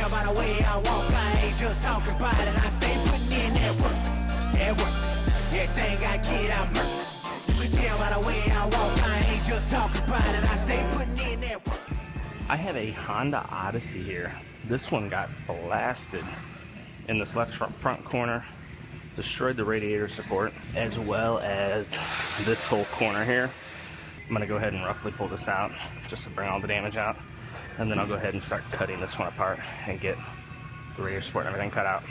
tell by the way I walk, I ain't just talking about it. I stay putting in that work, that work. Everything I get, I murk. You can tell by the way I walk, I ain't just talking about it. I stay putting in that work. I have a Honda Odyssey here. This one got blasted in this left front corner, destroyed the radiator support, as well as this whole corner here. I'm gonna go ahead and roughly pull this out just to bring all the damage out, and then I'll go ahead and start cutting this one apart and get the radiator support and everything cut out.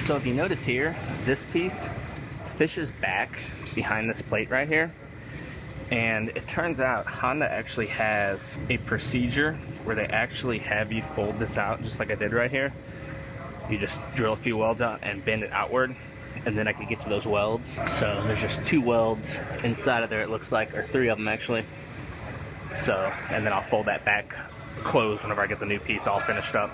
So if you notice here, this piece fishes back behind this plate right here. And it turns out Honda actually has a procedure where they actually have you fold this out just like I did right here. You just drill a few welds out and bend it outward. and then I could get to those welds. So there's just 2 welds inside of there, it looks like, or 3 of them actually. So, and then I'll fold that back closed whenever I get the new piece all finished up.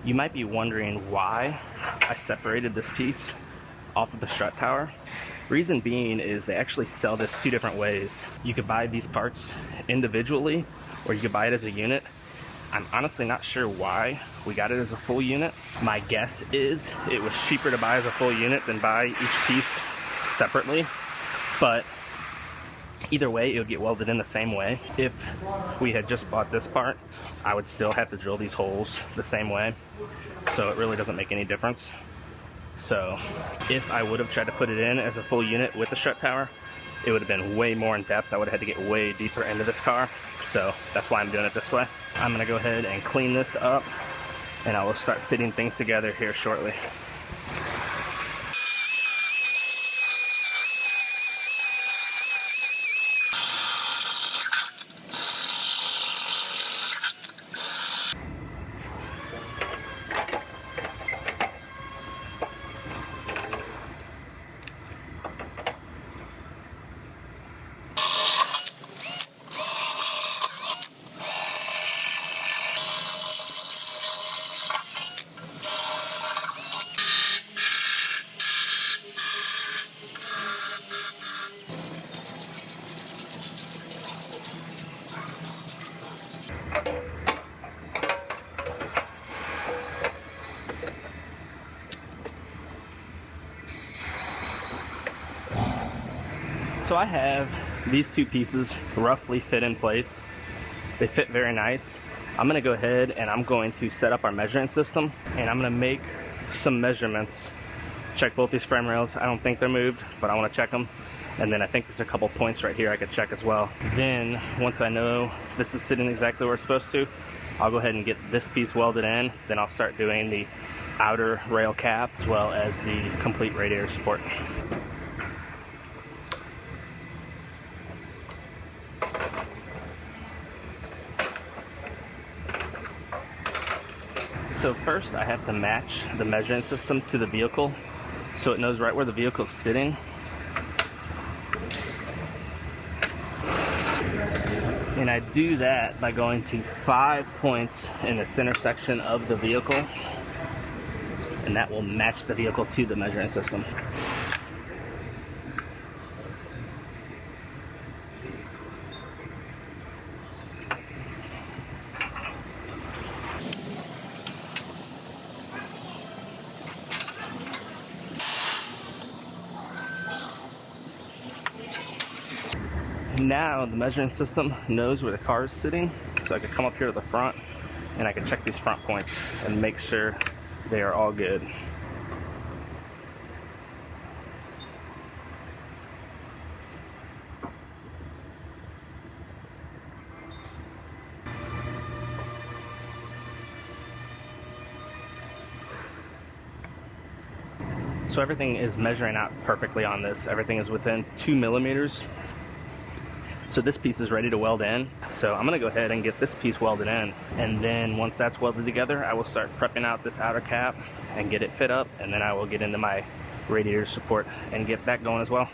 You might be wondering why I separated this piece off of the strut tower. Reason being is they actually sell this 2 different ways. You could buy these parts individually, or you could buy it as a unit. I'm honestly not sure why we got it as a full unit. My guess is it was cheaper to buy as a full unit than buy each piece separately, but either way, it would get welded in the same way. If we had just bought this part, I would still have to drill these holes the same way, so it really doesn't make any difference. So if I would have tried to put it in as a full unit with the strut tower, it would have been way more in depth. I would have had to get way deeper into this car, so that's why I'm doing it this way. I'm gonna go ahead and clean this up, and I will start fitting things together here shortly. So I have these 2 pieces roughly fit in place. They fit very nice. I'm gonna go ahead and I'm going to set up our measuring system, and I'm gonna make some measurements. Check both these frame rails. I don't think they're moved, but I wanna check them. And then I think there's a couple points right here I could check as well. Then once I know this is sitting exactly where it's supposed to, I'll go ahead and get this piece welded in. Then I'll start doing the outer rail cap as well as the complete radiator support. So first I have to match the measuring system to the vehicle so it knows right where the vehicle's sitting. And I do that by going to 5 points in the center section of the vehicle, and that will match the vehicle to the measuring system. Now the measuring system knows where the car is sitting, so I can come up here to the front and I can check these front points and make sure they are all good. So everything is measuring out perfectly on this. Everything is within 2 millimeters. So this piece is ready to weld in. So I'm gonna go ahead and get this piece welded in. And then once that's welded together, I will start prepping out this outer cap and get it fit up. And then I will get into my radiator support and get that going as well.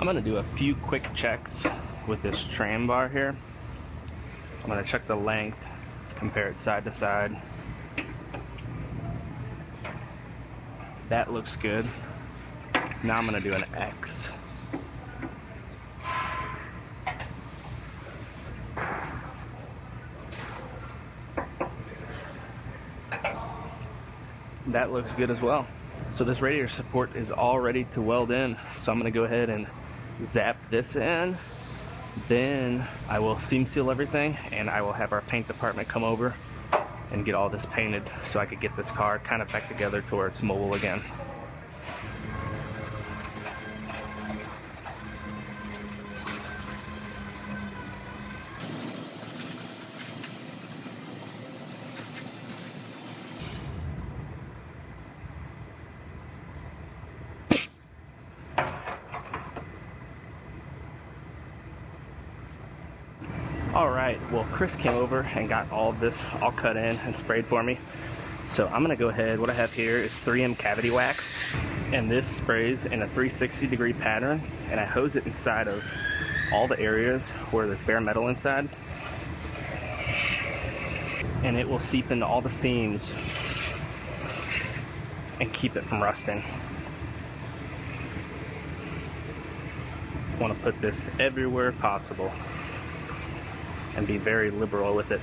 I'm gonna do a few quick checks with this tram bar here. I'm gonna check the length, compare it side to side. That looks good. Now I'm gonna do an X. That looks good as well. So this radiator support is all ready to weld in. So I'm gonna go ahead and zap this in. Then I will seam seal everything, and I will have our paint department come over and get all this painted so I could get this car kind of back together to where it's mobile again. Alright, well Chris came over and got all of this all cut in and sprayed for me. So I'm gonna go ahead, what I have here is 3M cavity wax, and this sprays in a 360-degree pattern, and I hose it inside of all the areas where there's bare metal inside, and it will seep into all the seams and keep it from rusting. I want to put this everywhere possible and be very liberal with it.